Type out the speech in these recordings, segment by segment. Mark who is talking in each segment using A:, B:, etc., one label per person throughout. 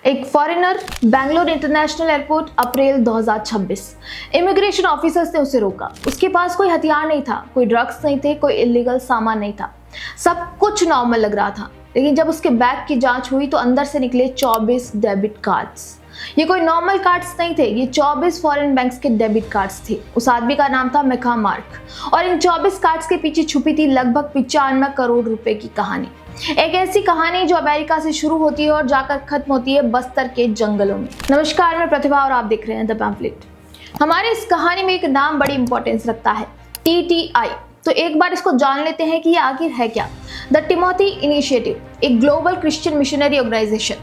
A: एक foreigner Bangalore international airport अप्रैल 2026। Immigration officers ने उसे रोका। उसके पास कोई हथियार नहीं था, कोई ड्रग्स नहीं थे, कोई इलीगल सामान नहीं था। सब कुछ नॉर्मल लग रहा था, लेकिन जब उसके बैग की जांच हुई तो अंदर से निकले 24 डेबिट कार्ड्स। ये कोई नॉर्मल कार्ड्स नहीं थे, ये 24 फॉरेन बैंक्स के डेबिट कार्ड्स थे। उस आदमी का नाम था मिखा मार्क और इन 24 कार्ड्स के पीछे छुपी थी लगभग 95 करोड़ रुपए की कहानी। एक ऐसी कहानी जो अमेरिका से शुरू होती है और जाकर खत्म होती है बस्तर के जंगलों में। नमस्कार, मैं प्रतिभा और आप देख रहे हैं द पैम्फलेट। हमारे इस कहानी में एक नाम बड़ी इंपॉर्टेंस रखता है, TTI। तो एक बार इसको जान लेते हैं कि ये आखिर है क्या। द टिमोथी इनिशिएटिव एक ग्लोबल क्रिश्चियन मिशनरी ऑर्गेनाइजेशन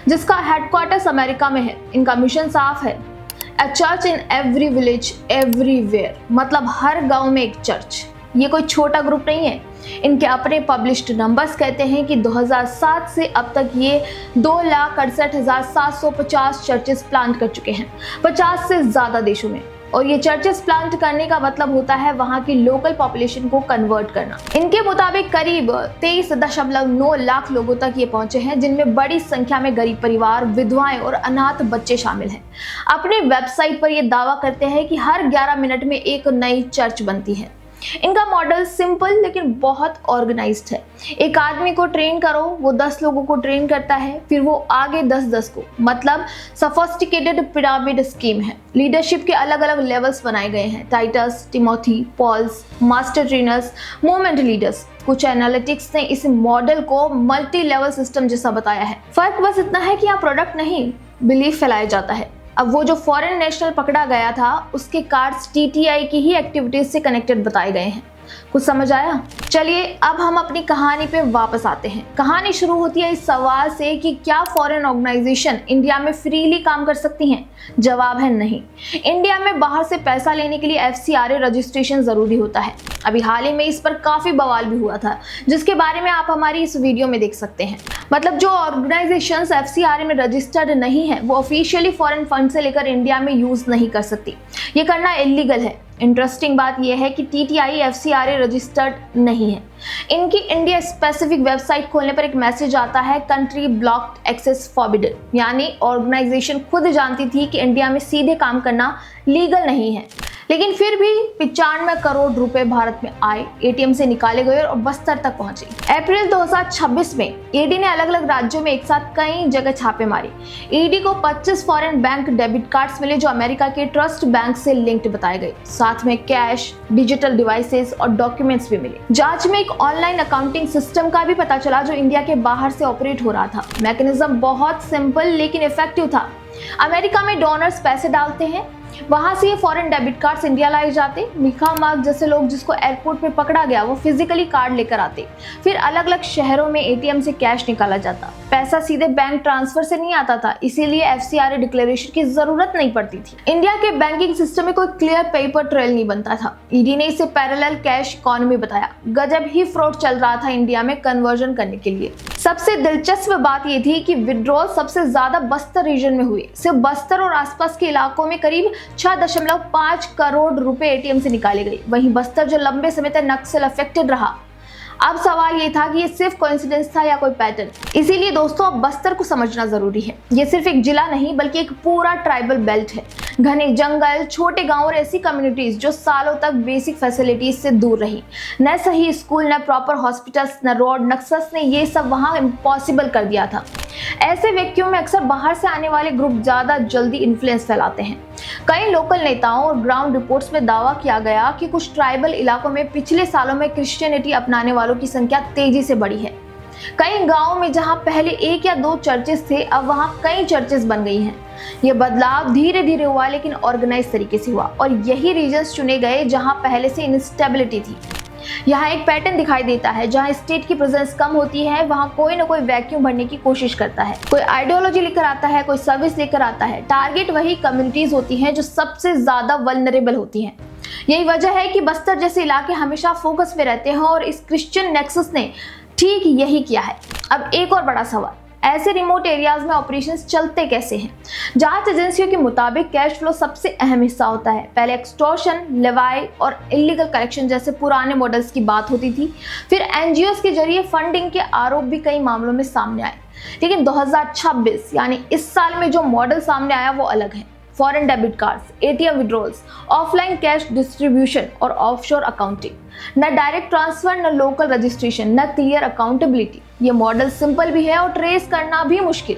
A: जिसका हेडक्वार्टर्स अमेरिका में है। इनका मिशन साफ है, अ church in every village everywhere, मतलब हर गांव में एक चर्च। ये कोई छोटा ग्रुप नहीं है। इनके अपने पब्लिश्ड नंबर्स कहते हैं कि 2007 से अब तक ये 2,68,750 चर्चेस प्लांट कर चुके हैं 50 से ज्यादा देशों में। और ये चर्चेस प्लांट करने का मतलब होता है वहां की लोकल पॉपुलेशन को कन्वर्ट करना। इनके मुताबिक करीब 23.9 लाख लोगों तक ये पहुंचे हैं, जिनमें बड़ी संख्या में गरीब परिवार, विधवाएं और अनाथ बच्चे शामिल हैं। अपने वेबसाइट पर ये दावा करते हैं कि हर 11 मिनट में एक नई चर्च बनती है। इनका मॉडल सिंपल लेकिन बहुत ऑर्गेनाइज्ड है। एक आदमी को ट्रेन करो, वो 10 लोगों को ट्रेन करता है, फिर वो आगे 10-10 को, मतलब सोफिस्टिकेटेड पिरामिड स्कीम है। लीडरशिप के अलग अलग लेवल्स बनाए गए हैं, Titus, Timothy, Pauls, master trainers, movement leaders. कुछ एनालिटिक्स ने इस मॉडल को मल्टी लेवल सिस्टम जैसा बताया है। फर्क बस इतना है कि यहाँ प्रोडक्ट नहीं, बिलीफ फैलाया जाता है। अब वो जो फॉरेन नेशनल पकड़ा गया था, उसके कार्ड्स TTI की ही एक्टिविटीज से कनेक्टेड बताए गए हैं। कुछ समझ आया? चलिए अब हम अपनी कहानी पे वापस आते हैं। कहानी शुरू होती है इस सवाल से कि क्या फॉरेन ऑर्गेनाइजेशन इंडिया में फ्रीली काम कर सकती हैं? जवाब है नहीं। इंडिया में बाहर से पैसा लेने के लिए FCRA रजिस्ट्रेशन जरूरी होता है। अभी हाल ही में इस पर काफी बवाल भी हुआ था, जिसके बारे में आप हमारी इस वीडियो में देख सकते हैं। मतलब जो ऑर्गेनाइजेशंस FCRA में रजिस्टर्ड नहीं है, वो ऑफिशियली फॉरेन फंड से लेकर इंडिया में यूज नहीं कर सकती। ये करना इलीगल है। इंटरेस्टिंग बात यह है कि TTI FCRA रजिस्टर्ड नहीं है। इनकी इंडिया स्पेसिफिक वेबसाइट खोलने पर एक मैसेज आता है, कंट्री ब्लॉक्ड एक्सेस फॉरबिडन। यानी ऑर्गेनाइजेशन खुद जानती थी कि इंडिया में सीधे काम करना लीगल नहीं है, लेकिन फिर भी 95 करोड़ रुपए भारत में आए, ATM से निकाले गए और बस्तर तक पहुंचे। अप्रैल 2026 में ED ने अलग अलग राज्यों में एक साथ कई जगह छापे मारे। ED को 25 फॉरेन बैंक डेबिट कार्ड्स मिले जो अमेरिका के ट्रस्ट बैंक से लिंक्ड बताए गए। साथ में कैश, डिजिटल डिवाइसेस और डॉक्यूमेंट्स भी मिले। जांच में एक ऑनलाइन अकाउंटिंग सिस्टम का भी पता चला जो इंडिया के बाहर से ऑपरेट हो रहा था। मैकेनिज्म बहुत सिंपल लेकिन इफेक्टिव था। अमेरिका में डोनर्स पैसे डालते हैं, वहां से ये फॉरेन डेबिट कार्ड्स इंडिया लाए जाते। मिखा मार्क जैसे लोग जिसको एयरपोर्ट पे पकड़ा गया, वो फिजिकली कार्ड लेकर आते। फिर अलग अलग शहरों में ATM से कैश निकाला जाता। पैसा सीधे बैंक ट्रांसफर से नहीं आता था, इसीलिए FCRA डिक्लेरेशन की जरूरत नहीं पड़ती थी। इंडिया के बैंकिंग सिस्टम में कोई क्लियर पेपर ट्रेल नहीं बनता था। ED ने इसे पैरेलल कैश इकोनॉमी बताया। गजब ही फ्रॉड चल रहा था इंडिया में कन्वर्जन करने के लिए। सबसे दिलचस्प बात यह थी कि विड्रॉल सबसे ज्यादा बस्तर रीजन में हुए। सिर्फ बस्तर और आसपास के इलाकों में करीब 6.5 करोड़ रुपए ATM से निकाले गए। वहीं बस्तर जो लंबे समय तक नक्सल अफेक्टेड रहा। अब सवाल ये था कि ये सिर्फ कोइंसिडेंस था या कोई पैटर्न। इसीलिए दोस्तों अब बस्तर को समझना जरूरी है। ये सिर्फ एक जिला नहीं बल्कि एक पूरा ट्राइबल बेल्ट है। घने जंगल, छोटे गांव और ऐसी कम्युनिटीज जो सालों तक बेसिक फैसिलिटीज से दूर रही। न सही स्कूल, न प्रॉपर हॉस्पिटल्स, न रोड, नक्सल्स ने ये सब वहां इम्पॉसिबल कर दिया था। ऐसे व्यक्तियों में अक्सर बाहर से आने वाले ग्रुप ज्यादा जल्दी इन्फ्लुएंस फैलाते हैं। कई लोकल नेताओं और ग्राउंड रिपोर्ट्स में दावा किया गया कि कुछ ट्राइबल इलाकों में पिछले सालों में क्रिश्चियनिटी अपनाने वालों की संख्या तेजी से बढ़ी है। कई गांवों में जहां पहले 1 या 2 चर्चेस थे, अब वहां कई चर्चेस बन गई हैं। यह बदलाव धीरे धीरे हुआ लेकिन ऑर्गेनाइज तरीके से हुआ और यही रीजन्स चुने गए जहां पहले से इंस्टेबिलिटी थी। यहाँ एक पैटर्न दिखाई देता है, जहाँ स्टेट की प्रेजेंस कम होती है वहाँ कोई ना कोई वैक्यूम भरने की कोशिश करता है। कोई आइडियोलॉजी लेकर आता है, कोई सर्विस लेकर आता है। टारगेट वही कम्युनिटीज होती हैं जो सबसे ज्यादा वल्नरेबल होती हैं। यही वजह है कि बस्तर जैसे इलाके हमेशा फोकस में रहते हैं और इस क्रिश्चियन नेक्सस ने ठीक यही किया है। अब एक और बड़ा सवाल, ऐसे रिमोट एरियाज में ऑपरेशंस चलते कैसे हैं? जांच एजेंसियों के मुताबिक कैश फ्लो सबसे अहम हिस्सा होता है। पहले एक्सटॉर्शन, लेवाई और इलीगल कलेक्शन जैसे पुराने मॉडल्स की बात होती थी। फिर एनजीओस के जरिए फंडिंग के आरोप भी कई मामलों में सामने आए। लेकिन 2026 यानी इस साल में जो मॉडल सामने आया वो अलग है। Foreign debit cards, ATM withdrawals, offline cash distribution और ऑफशोर अकाउंटिंग। न डायरेक्ट ट्रांसफर, न लोकल रजिस्ट्रेशन, न क्लियर अकाउंटेबिलिटी। ये मॉडल सिंपल भी है और ट्रेस करना भी मुश्किल।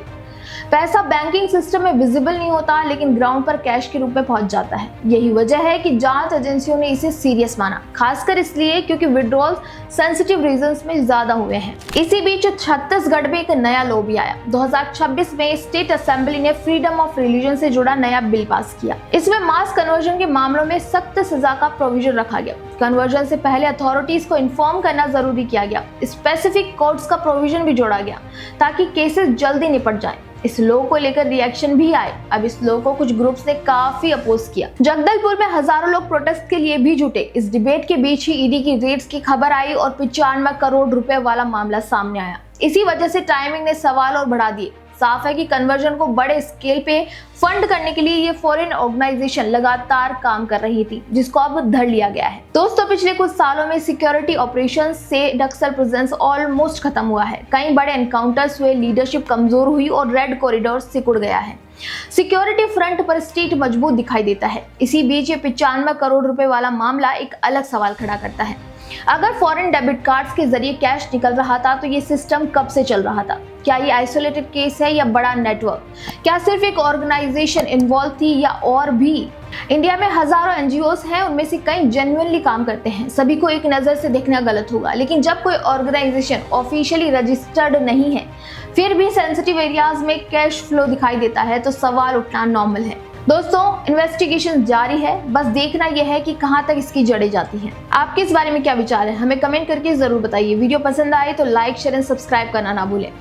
A: पैसा बैंकिंग सिस्टम में विजिबल नहीं होता, लेकिन ग्राउंड पर कैश के रूप में पहुंच जाता है। यही वजह है कि जांच एजेंसियों ने इसे सीरियस माना, खासकर इसलिए क्योंकि विड्रॉल्स सेंसिटिव रीजंस में ज्यादा हुए हैं। इसी बीच छत्तीसगढ़ में एक नया लॉ भी आया। 2026 में स्टेट असेंबली ने फ्रीडम ऑफ रिलीजन से जुड़ा नया बिल पास किया। इसमें मास कन्वर्जन के मामलों में सख्त सजा का प्रोविजन रखा गया। कन्वर्जन से पहले अथॉरिटीज को इन्फॉर्म करना जरूरी किया गया। स्पेसिफिक कोर्ट्स का प्रोविजन भी जोड़ा गया ताकि केसेस जल्दी निपट जाएं। इस लॉ को लेकर रिएक्शन भी आए। अब इस लॉ को कुछ ग्रुप्स ने काफी अपोज किया। जगदलपुर में हजारों लोग प्रोटेस्ट के लिए भी जुटे। इस डिबेट के बीच ही ईडी की रेड्स की खबर आई और 95 करोड़ रुपए वाला मामला सामने आया। इसी वजह से टाइमिंग ने सवाल और बढ़ा दिए। साफ है कि कन्वर्जन को बड़े स्केल पे फंड करने के लिए ये फॉरेन ऑर्गेनाइजेशन लगातार काम कर रही थी, जिसको अब धर लिया गया है। दोस्तों, पिछले कुछ सालों में सिक्योरिटी ऑपरेशंस से नक्सल प्रेजेंस ऑलमोस्ट खत्म हुआ है। कई बड़े एनकाउंटर्स हुए, लीडरशिप कमजोर हुई और रेड कॉरिडोर सिकुड़ गया है। सिक्योरिटी फ्रंट पर स्टेट मजबूत दिखाई देता है। इसी बीच ये 95 करोड़ रुपए वाला मामला एक अलग सवाल खड़ा करता है। अगर फॉरेन डेबिट कार्ड्स के जरिए कैश निकल रहा था तो ये सिस्टम कब से चल रहा था? क्या ये आइसोलेटेड केस है या बड़ा नेटवर्क? क्या सिर्फ एक ऑर्गेनाइजेशन इन्वॉल्व थी या और भी? इंडिया में हजारों एनजीओस हैं, उनमें से कई जेन्युइनली काम करते हैं। सभी को एक नजर से देखना गलत होगा, लेकिन जब कोई ऑर्गेनाइजेशन ऑफिशियली रजिस्टर्ड नहीं है फिर भी सेंसिटिव एरियाज में कैश फ्लो दिखाई देता है तो सवाल उठना नॉर्मल है। दोस्तों, इन्वेस्टिगेशन जारी है, बस देखना यह है कि कहां तक इसकी जड़ें जाती हैं। आपके इस बारे में क्या विचार है? हमें कमेंट करके जरूर बताइए। वीडियो पसंद आए तो लाइक, शेयर एंड सब्सक्राइब करना ना भूलें।